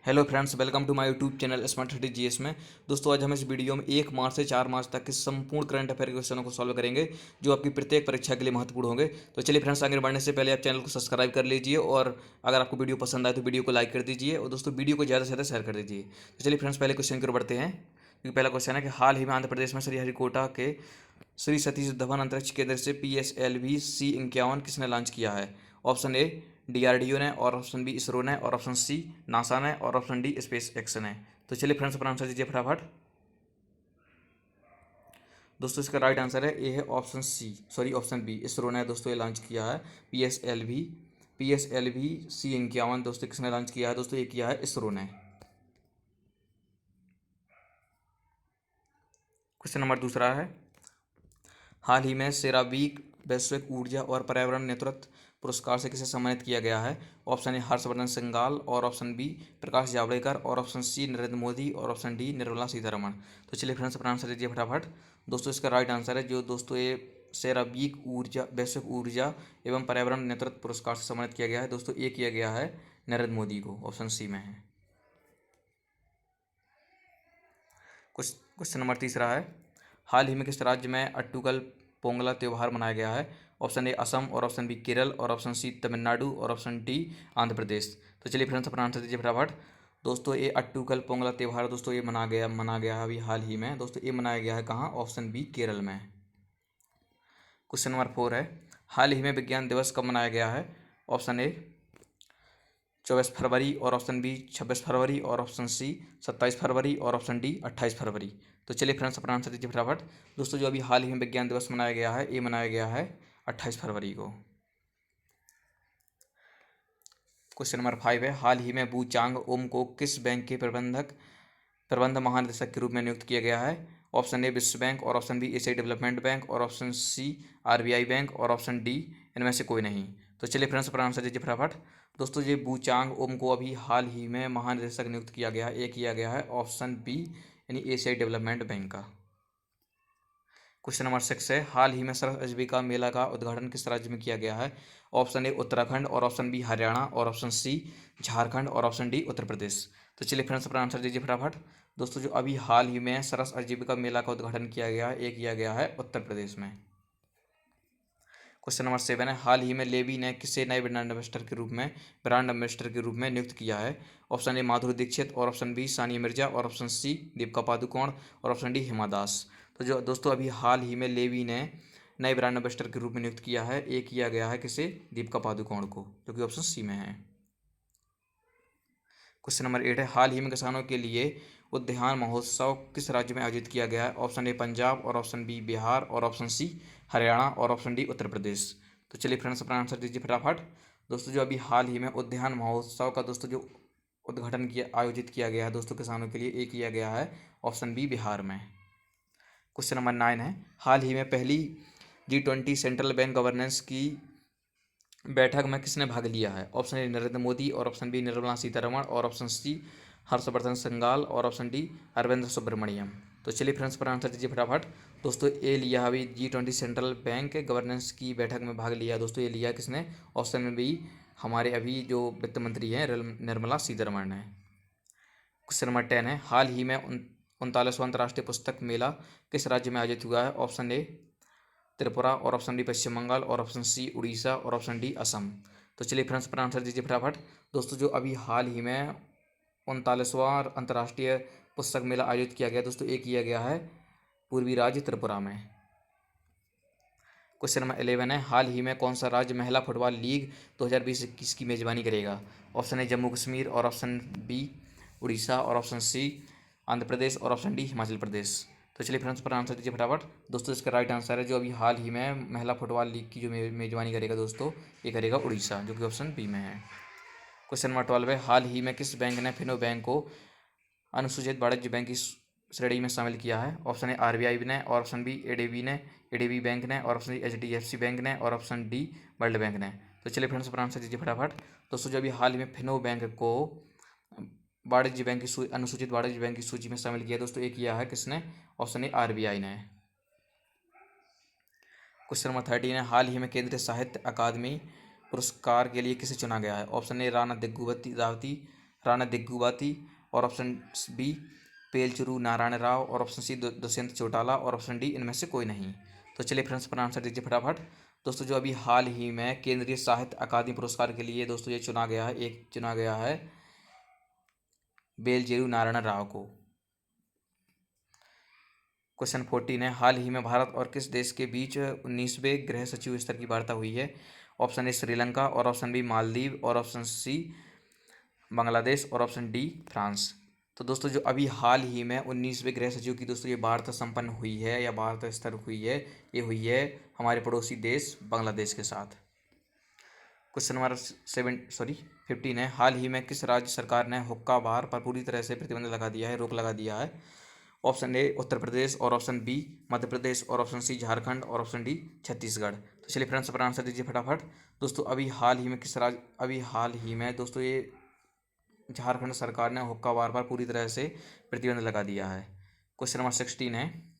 Hello friends, welcome to my YouTube channel smart city GS में। दोस्तों, आज हम इस वीडियो में 1 मार्च से 4 मार्च तक के संपूर्ण करंट अफेयर क्वेश्चनों को सॉल्व करेंगे जो आपकी प्रत्येक परीक्षा के लिए महत्वपूर्ण होंगे। तो चलिए फ्रेंड्स, आगे बढ़ने से पहले आप चैनल को सब्सक्राइब कर लीजिए और अगर आपको वीडियो पसंद आए तो वीडियो को लाइक कर दीजिए और दोस्तों वीडियो को ज़्यादा से ज़्यादा शेयर कर दीजिए। तो चलिए फ्रेंड्स, पहले क्वेश्चन की ओर बढ़ते हैं। क्योंकि पहला क्वेश्चन है कि हाल ही में आंध्र प्रदेश में श्रीहरिकोटा के श्री सतीश धवन अंतरिक्ष केंद्र से PSLV-C51 किसने लॉन्च किया है? ऑप्शन ए DRDO ने, और ऑप्शन बी इसरो ने, और ऑप्शन सी नासा ने, और ऑप्शन डी स्पेस एक्स ने। तो चलिए फ्रेंड्स, पर आंसर दीजिए फटाफट। दोस्तों, इसका राइट आंसर है ए है ऑप्शन बी इसरो ने दोस्तों ये लॉन्च किया है। PSLV-C51 दोस्तों किसने लॉन्च किया है? दोस्तों ये किया है इसरो ने। क्वेश्चन नंबर दूसरा है, हाल ही में सेरावीक वैश्विक ऊर्जा और पर्यावरण नेतृत्व पुरस्कार से किसे सम्मानित किया गया है? ऑप्शन ए हर्षवर्धन श्रृंगाल, और ऑप्शन बी प्रकाश जावड़ेकर, और ऑप्शन सी नरेंद्र मोदी, और ऑप्शन डी निर्मला सीतारमण। तो चलिए फ्रेंड्स, अपना आंसर दीजिए फटाफट। दोस्तों, इसका राइट आंसर है जो दोस्तों ये सेरावीक ऊर्जा वैश्विक ऊर्जा एवं पर्यावरण नेतृत्व पुरस्कार से सम्मानित किया गया है। दोस्तों ये किया गया है नरेंद्र मोदी को, ऑप्शन सी में है। क्वेश्चन नंबर तीसरा है, हाल ही में किस राज्य में अट्टूकल पोंगला त्यौहार मनाया गया है? ऑप्शन ए असम, और ऑप्शन बी केरल, और ऑप्शन सी तमिलनाडु, और ऑप्शन डी आंध्र प्रदेश। तो चलिए फ्रेंड्स, अपना आंसर दीजिए फटाफट। दोस्तों ये अट्टूकल पोंगला त्यौहार दोस्तों ये मना गया है अभी हाल ही में। दोस्तों ये मनाया गया है कहाँ? ऑप्शन बी केरल में। क्वेश्चन नंबर 4 है, हाल ही में विज्ञान दिवस कब मनाया गया है? ऑप्शन ए 24 फरवरी, और ऑप्शन बी 26 फरवरी, और ऑप्शन सी 27 फरवरी, और ऑप्शन डी 28 फरवरी। तो चलिए फ्रेंड्स, अपना आंसर दीजिए फटाफट। दोस्तों जो अभी हाल ही में विज्ञान दिवस मनाया गया है, ये मनाया गया है 28 फरवरी को। क्वेश्चन नंबर 5 है, हाल ही में बू चांग ओम को किस बैंक के प्रबंध महानिदेशक के रूप में नियुक्त किया गया है? ऑप्शन ए विश्व बैंक, और ऑप्शन बी एशियाई डेवलपमेंट बैंक, और ऑप्शन सी RBI बैंक, और ऑप्शन डी इनमें से कोई नहीं। तो चलिए फ्रेंड्स, अपना आंसर दीजिए फटाफट। दोस्तों ये बूचांग ओम को अभी हाल ही में महानिदेशक नियुक्त किया गया है, ये किया गया है ऑप्शन बी यानी एशियाई डेवलपमेंट बैंक का। क्वेश्चन नंबर 6 है, हाल ही में सरस आजीविका मेला का उद्घाटन किस राज्य में किया गया है? ऑप्शन ए उत्तराखंड, और ऑप्शन बी हरियाणा, और ऑप्शन सी झारखंड, और ऑप्शन डी उत्तर प्रदेश। तो चलिए फ्रेंड्स, अपना आंसर दीजिए फटाफट। दोस्तों जो अभी हाल ही में सरस आजीविका मेला का उद्घाटन किया गया है, ये किया गया है उत्तर प्रदेश में। क्वेश्चन नंबर 7 है, हाल ही में लेवी ने किसे नए ब्रांड एम्बेसडर के रूप में नियुक्त किया है? ऑप्शन ए माधुरी दीक्षित, और ऑप्शन बी सानिया मिर्जा, और ऑप्शन सी दीपिका पादुकोण, और ऑप्शन डी हिमा दास। तो जो दोस्तों अभी हाल ही में लेवी ने नए ब्रांड एम्बेसडर के रूप में नियुक्त किया है, ये किया गया है किसे? दीपिका पादुकोण को, जो कि ऑप्शन सी में है। क्वेश्चन नंबर 8 है, हाल ही में किसानों के लिए उद्यान महोत्सव किस राज्य में आयोजित किया गया है? ऑप्शन ए पंजाब, और ऑप्शन बी बिहार, और ऑप्शन सी हरियाणा, और ऑप्शन डी उत्तर प्रदेश। तो चलिए फ्रेंड्स, अपना आंसर दीजिए फटाफट। दोस्तों जो अभी हाल ही में उद्यान महोत्सव का दोस्तों जो उद्घाटन किया आयोजित किया गया है दोस्तों किसानों के लिए, ये किया गया है ऑप्शन बी बिहार में। क्वेश्चन नंबर 9 है, हाल ही में पहली G20 सेंट्रल बैंक गवर्नेंस की बैठक में किसने भाग लिया है? ऑप्शन ए नरेंद्र मोदी, और ऑप्शन बी निर्मला सीतारमण, और ऑप्शन सी हर्षवर्धन श्रृंगाल, और ऑप्शन डी अरविंद सुब्रमण्यम। तो चलिए फ्रेंड्स, पर आंसर दीजिए फटाफट। दोस्तों ये लिया अभी G20 सेंट्रल बैंक गवर्नेंस की बैठक में भाग लिया दोस्तों, ये लिया किसने? ऑप्शन में बी हमारे अभी जो वित्त मंत्री हैं निर्मला सीतारमण ने। क्वेश्चन नंबर 10 है, हाल ही में 39वां अंतर्राष्ट्रीय पुस्तक मेला किस राज्य में आयोजित हुआ है? ऑप्शन ए त्रिपुरा, और ऑप्शन डी पश्चिम बंगाल, और ऑप्शन सी उड़ीसा, और ऑप्शन डी असम। तो चलिए फ्रेंड्स, पर आंसर दीजिए फटाफट। दोस्तों जो अभी हाल ही में 39वां अंतर्राष्ट्रीय पुस्तक मेला आयोजित किया गया दोस्तों, ये किया गया है पूर्वी राज्य त्रिपुरा में। क्वेश्चन नंबर 11 है, हाल ही में कौन सा राज्य महिला फुटबॉल लीग 2020-21 की मेजबानी करेगा? ऑप्शन ए जम्मू कश्मीर, और ऑप्शन बी उड़ीसा, और ऑप्शन सी आंध्र प्रदेश, और ऑप्शन डी हिमाचल प्रदेश। तो चलिए फ्रेंड्स, पर आंसर दीजिए फटाफट। दोस्तों इसका राइट आंसर है जो अभी हाल ही में महिला फुटबॉल लीग की जो मेजबानी करेगा दोस्तों, ये करेगा उड़ीसा, जो कि ऑप्शन बी में है। क्वेश्चन नंबर 12 है, हाल ही में किस बैंक ने फिनो बैंक को अनुसूचित वाणिज्य बैंक की श्रेणी में शामिल किया है? ऑप्शन ए RBI ने, और ऑप्शन बी एडीबी बैंक ने, और ऑप्शन सी HDFC बैंक ने, और ऑप्शन डी वर्ल्ड बैंक ने। तो चलिए फ्रेंड्स, पर आंसर दीजिए फटाफट। दोस्तों जो अभी हाल ही में फिनो बैंक को वाणिज्य बैंक की अनुसूचित वाणिज्य बैंक की सूची में शामिल किया दोस्तों, ये किया है किसने? ऑप्शन ए RBI ने। क्वेश्चन नंबर 13 है, हाल ही में केंद्रीय साहित्य अकादमी पुरस्कार के लिए किसे चुना गया है? ऑप्शन ए राणा दिग्विजय रावती, राणा दिग्गुबाती और ऑप्शन बी पेलचुरु नारायण राव और ऑप्शन सी दुष्यंत चौटाला और ऑप्शन डी इनमें से कोई नहीं। तो चलिए फ्रेंड्स अपना आंसर दीजिए फटाफट। दोस्तों जो अभी हाल ही में केंद्रीय साहित्य अकादमी पुरस्कार के लिए दोस्तों ये चुना गया है बेलचेरू नारायण राव को। क्वेश्चन 14 है, हाल ही में भारत और किस देश के बीच 19वें गृह सचिव स्तर की वार्ता हुई है? ऑप्शन ए श्रीलंका और ऑप्शन बी मालदीव और ऑप्शन सी बांग्लादेश और ऑप्शन डी फ्रांस। तो दोस्तों जो अभी हाल ही में 19वें गृह सचिव की दोस्तों ये वार्ता संपन्न हुई है या वार्ता स्तर हुई है, ये हुई है हमारे पड़ोसी देश बांग्लादेश के साथ। क्वेश्चन नंबर 15 है, हाल ही में किस राज्य सरकार ने हुक्का बार पर पूरी तरह से प्रतिबंध लगा दिया है, रोक लगा दिया है? ऑप्शन ए उत्तर प्रदेश और ऑप्शन बी मध्य प्रदेश और ऑप्शन सी झारखंड और ऑप्शन डी छत्तीसगढ़। तो चलिए फ्रेंड्स अपना आंसर दीजिए फटाफट। दोस्तों अभी हाल ही में दोस्तों ये झारखंड सरकार ने हुक्का बार पर पूरी तरह से प्रतिबंध लगा दिया है। क्वेश्चन नंबर 16 है,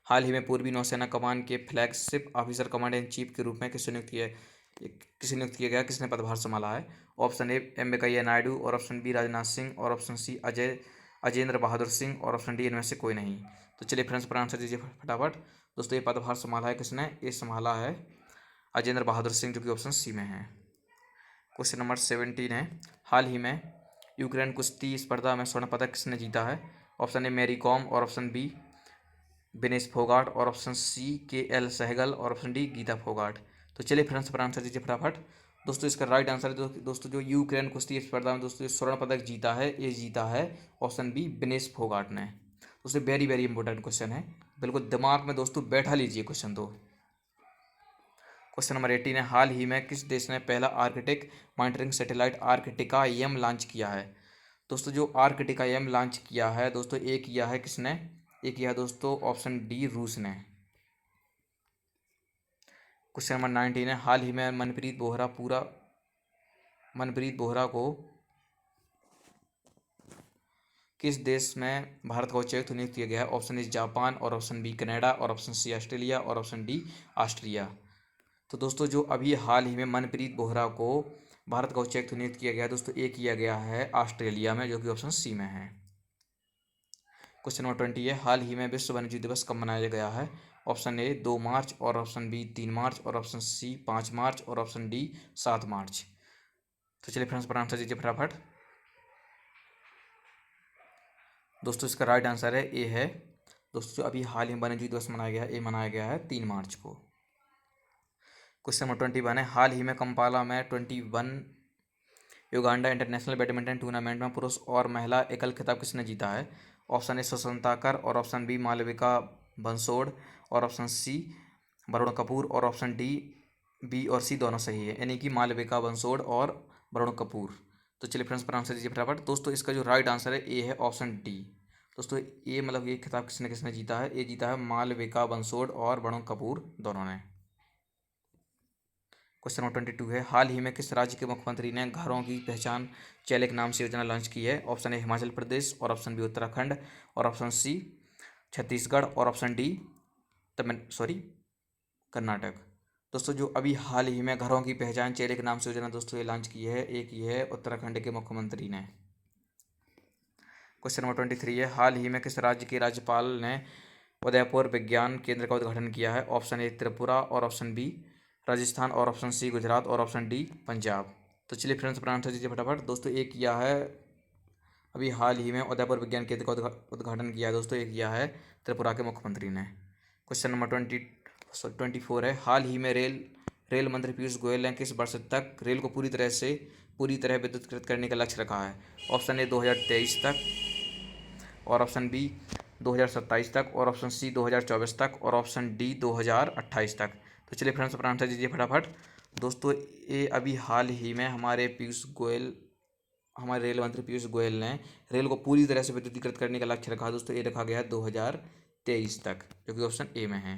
हाल ही में पूर्वी नौसेना कमान के flagship officer commander in chief के रूप में किसे नियुक्त किया गया, किसने पदभार संभाला है? Option A M Venkaiah Naidu और ऑप्शन बी राजनाथ सिंह और ऑप्शन सी अजेंद्र बहादुर सिंह और ऑप्शन डी इनमें से कोई नहीं। तो चलिए फ्रेंड्स पर आंसर दीजिए फटाफट। दोस्तों ये पदभार संभाला है किसने? ये संभाला है अजेंद्र बहादुर सिंह, जो कि ऑप्शन सी में है। क्वेश्चन नंबर 17 है, हाल ही में यूक्रेन कुश्ती स्पर्धा में स्वर्ण पदक किसने जीता है? ऑप्शन ए मैरी कॉम और ऑप्शन बी विनेश फोगाट और ऑप्शन सी KL सहगल और ऑप्शन डी गीता फोगाट। तो चलिए फ्रेंड्स पर आंसर दीजिए फटाफट। दोस्तों इसका राइट आंसर है दोस्तों जो यूक्रेन कुश्ती स्पर्धा में दोस्तों स्वर्ण पदक जीता है, ये जीता है ऑप्शन बी विनेश फोगाट ने। दोस्तों वेरी वेरी इंपॉर्टेंट क्वेश्चन है, बिल्कुल दिमाग में दोस्तों बैठा लीजिए क्वेश्चन तो। क्वेश्चन नंबर 18 है, हाल ही में किस देश ने पहला Arctic monitoring satellite Arktika M launch किया है? दोस्तों जो आर्कटिका एम लॉन्च किया है दोस्तों, एक किया है किसने? एक किया है दोस्तों ऑप्शन डी रूस ने। क्वेश्चन नंबर 19 है, हाल ही में मनप्रीत बोहरा को किस देश में भारत का उच्चायुक्त नियुक्त किया गया है? ऑप्शन ए जापान और ऑप्शन बी कनाडा और ऑप्शन सी ऑस्ट्रेलिया और ऑप्शन डी ऑस्ट्रिया। तो दोस्तों जो अभी हाल ही में मनप्रीत बोहरा को भारत का उच्चायुक्त नियुक्त किया गया दोस्तों, एक किया गया है ऑस्ट्रेलिया में, जो कि ऑप्शन सी में है। क्वेश्चन नंबर 20 है, हाल ही में विश्व वन्यजीव दिवस कब मनाया गया है? ऑप्शन ए 2 मार्च और ऑप्शन बी 3 मार्च और ऑप्शन सी 5 मार्च और ऑप्शन डी 7 मार्च। तो चलिए फ्रेंड्स पर आंसर दीजिए फटाफट। दोस्तों इसका राइट आंसर है ए है दोस्तों अभी हाल ही में वन्यजीव दिवस मनाया गया है, ये मनाया गया है 3 मार्च को। क्वेश्चन नंबर 21 है, हाल ही में कंपाला में 21 युगांडा इंटरनेशनल बैडमिंटन टूर्नामेंट में पुरुष और महिला एकल खिताब किसने जीता है? ऑप्शन ए सुसंताकर और ऑप्शन बी मालविका बंसोड़ और ऑप्शन सी वरुण कपूर और ऑप्शन डी बी और सी दोनों सही है, यानी कि मालविका बंसोड़ और वरुण कपूर। तो चलिए फ्रेंड्स पर आंसर दीजिए फटाफट। दोस्तों इसका जो राइट आंसर है ए है ऑप्शन डी। दोस्तों ये मतलब ये खिताब किसने किसने जीता है? ये जीता है मालविका बंसोड़ और वरुण कपूर दोनों ने। क्वेश्चन नंबर 22 है, हाल ही में किस राज्य के मुख्यमंत्री ने घरों की पहचान चैले के नाम से योजना लॉन्च की है? ऑप्शन ए हिमाचल प्रदेश और ऑप्शन बी उत्तराखंड और ऑप्शन सी छत्तीसगढ़ और ऑप्शन डी कर्नाटक। दोस्तों जो अभी हाल ही में घरों की पहचान चेहरे के नाम से योजना दोस्तों ये लॉन्च की है, एक ही है उत्तराखंड के मुख्यमंत्री ने। क्वेश्चन नंबर 23 है, हाल ही में किस राज्य के राज्यपाल ने उदयपुर विज्ञान केंद्र का उद्घाटन किया है? ऑप्शन ए त्रिपुरा और ऑप्शन बी राजस्थान और ऑप्शन सी गुजरात और ऑप्शन डी पंजाब। तो चलिए फ्रेंड्स पर आंसर दीजिए फटाफट। दोस्तों एक किया है अभी हाल ही में उदयपुर विज्ञान केंद्र का उद्घाटन किया है दोस्तों, एक किया है त्रिपुरा के मुख्यमंत्री ने। क्वेश्चन नंबर 24 है, हाल ही में रेल मंत्री पीयूष गोयल ने किस वर्ष तक रेल को पूरी तरह विद्युतीकृत करने का लक्ष्य रखा है? ऑप्शन ए 2023 तक और ऑप्शन बी 2027 तक और ऑप्शन सी 2024 तक और ऑप्शन डी 2028 तक। तो चलिए फ्रेंड्स पर आंसर दीजिए फटाफट। दोस्तों ये अभी हाल ही में हमारे रेल मंत्री पीयूष गोयल ने रेल को पूरी तरह से विद्युतीकृत करने का लक्ष्य रखा दोस्तों, ये रखा गया है 2023 तक, जो कि ऑप्शन ए में है।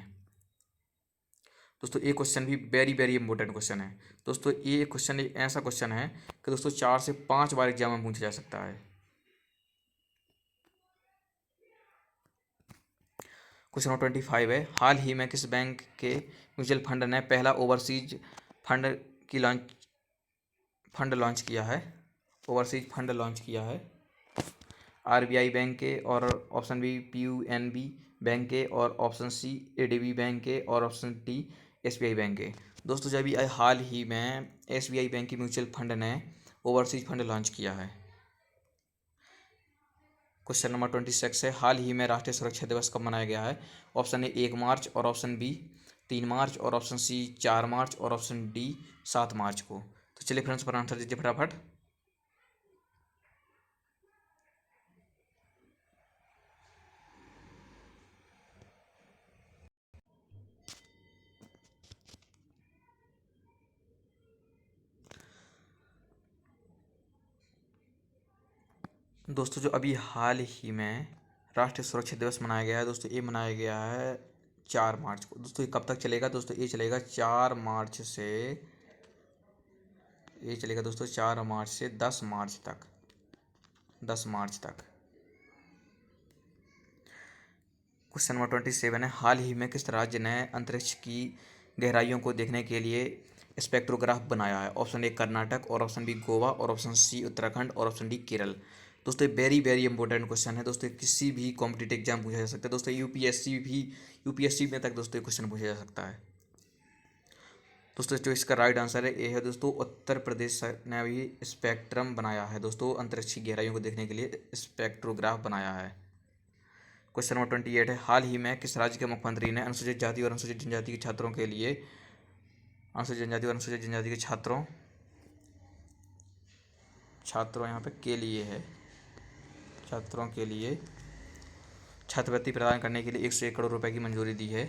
दोस्तों ये क्वेश्चन भी वेरी वेरी इंपॉर्टेंट क्वेश्चन है दोस्तों। ये क्वेश्चन एक ऐसा क्वेश्चन है कि दोस्तों 4 से 5 बार एग्जाम में पूछा जा सकता है। क्वेश्चन नंबर 25 है, हाल ही में किस बैंक के म्यूचुअल फंड ने पहला ओवरसीज फंड लॉन्च किया है? ओवरसीज फंड लॉन्च किया है। आरबीआई बैंक के और ऑप्शन बी पीयूएनबी बैंक के और ऑप्शन सी एडीबी बैंक के और ऑप्शन डी एसबीआई बैंक के। दोस्तों जब अभी हाल ही में एसबीआई बैंक की म्यूचुअल फंड ने ओवरसीज फंड लॉन्च किया है। क्वेश्चन नंबर 26 है, हाल ही में राष्ट्रीय सुरक्षा दिवस कब मनाया गया है? ऑप्शन ए 1 मार्च और ऑप्शन बी 3 मार्च और ऑप्शन सी 4 मार्च और ऑप्शन डी 7 मार्च को। तो चलिए फ्रेंड्स पर आंसर दीजिए फटाफट। दोस्तों जो अभी हाल ही में राष्ट्रीय सुरक्षा दिवस मनाया गया है दोस्तों, ये मनाया गया है 4 मार्च को। दोस्तों ये कब तक चलेगा? दोस्तों ये चलेगा 4 मार्च से, ये चलेगा दोस्तों 4 मार्च से 10 मार्च तक, 10 मार्च तक। क्वेश्चन नंबर 27 है, हाल ही में किस राज्य ने अंतरिक्ष की गहराइयों को देखने के लिए स्पेक्ट्रोग्राफ बनाया है? ऑप्शन ए कर्नाटक और ऑप्शन बी गोवा और ऑप्शन सी उत्तराखंड और ऑप्शन डी केरल। दोस्तों वेरी वेरी इंपॉर्टेंट क्वेश्चन है दोस्तों, किसी भी कॉम्पिटिटिव एग्जाम पूछा जा सकता है दोस्तों, यूपीएससी में तक दोस्तों क्वेश्चन पूछा जा सकता है। दोस्तों जो इसका राइट आंसर है ए है दोस्तों, उत्तर प्रदेश ने भी स्पेक्ट्रम बनाया है दोस्तों, अंतरिक्ष की गहराइयों को देखने के लिए स्पेक्ट्रोग्राफ बनाया है। क्वेश्चन नंबर 28 है, हाल ही में किस राज्य के मुख्यमंत्री ने अनुसूचित जाति और अनुसूचित जनजाति के छात्रों के लिए, अनुसूचित जनजाति और अनुसूचित जनजाति के छात्रों यहाँ पे के लिए है, छात्रों के लिए छात्रवृत्ति प्रदान करने के लिए 101 करोड़ रुपए की मंजूरी दी है?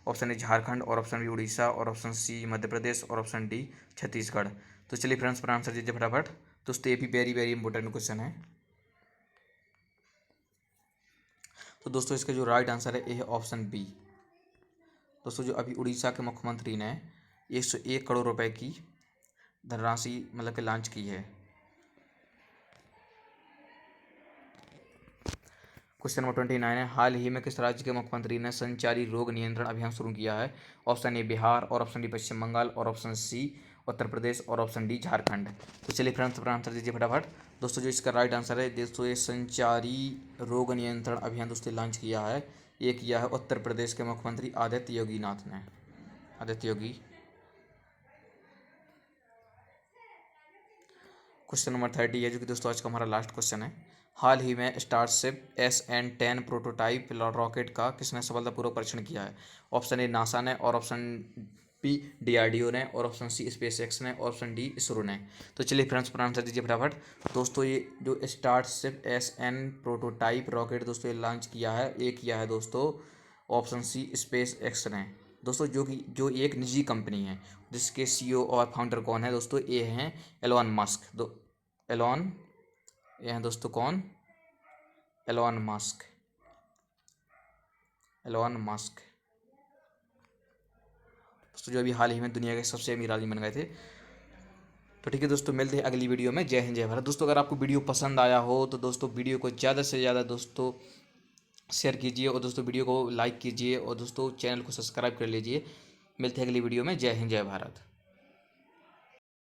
ऑप्शन ए झारखंड और ऑप्शन बी उड़ीसा और ऑप्शन सी मध्य प्रदेश और ऑप्शन डी छत्तीसगढ़। तो चलिए फ्रेंड्स पर आंसर दीजिए फटाफट। दोस्तों ये भी वेरी वेरी इंपॉर्टेंट क्वेश्चन है। तो दोस्तों इसका जो राइट आंसर है ये है ऑप्शन बी। दोस्तों जो अभी उड़ीसा के मुख्यमंत्री ने 101 करोड़ रुपए की धनराशि मतलब कि लॉन्च की है। क्वेश्चन नंबर 29 है, हाल ही में किस राज्य के मुख्यमंत्री ने संचारी रोग नियंत्रण अभियान शुरू किया है? ऑप्शन ए बिहार और ऑप्शन डी पश्चिम बंगाल और ऑप्शन सी उत्तर प्रदेश और ऑप्शन डी झारखंड। तो चलिए फ्रेंड्स पर आंसर दीजिए फटाफट। दोस्तों जो इसका राइट आंसर है दोस्तों, ये संचारी रोग नियंत्रण अभियान दोस्तों लॉन्च किया है, ये किया है उत्तर प्रदेश के मुख्यमंत्री आदित्य योगी नाथ ने, आदित्य योगी। क्वेश्चन नंबर 30 है जो कि दोस्तों आज का हमारा लास्ट क्वेश्चन है, हाल ही में स्टारशिप SN10 प्रोटोटाइप रॉकेट का किसने सफलतापूर्वक परीक्षण किया है? ऑप्शन ए नासा ने और ऑप्शन बी DRDO ने और ऑप्शन सी SpaceX ने और ऑप्शन डी इसरो ने। तो चलिए फ्रेंड्स पर आंसर दीजिए फटाफट। दोस्तों ये जो स्टारशिप SN प्रोटोटाइप रॉकेट दोस्तों ये लॉन्च किया है, ये किया है दोस्तों ऑप्शन सी SpaceX ने दोस्तों, जो एक निजी कंपनी है जिसके CEO और फाउंडर कौन है दोस्तों, ये हैं एलोन मस्क। ये हैं दोस्तों कौन? Elon Musk. दोस्तों जो अभी हाल ही में दुनिया के सबसे अमीर आदमी बन गए थे। तो ठीक है दोस्तों, मिलते हैं अगली वीडियो में। जय हिंद जय भारत। दोस्तों अगर आपको वीडियो पसंद आया हो तो दोस्तों वीडियो को ज़्यादा से ज़्यादा दोस्तों शेयर कीजिए और दोस्तों वीडियो को लाइक कीजिए और दोस्तों चैनल को सब्सक्राइब कर लीजिए। मिलते हैं अगली वीडियो में। जय हिंद जय भारत।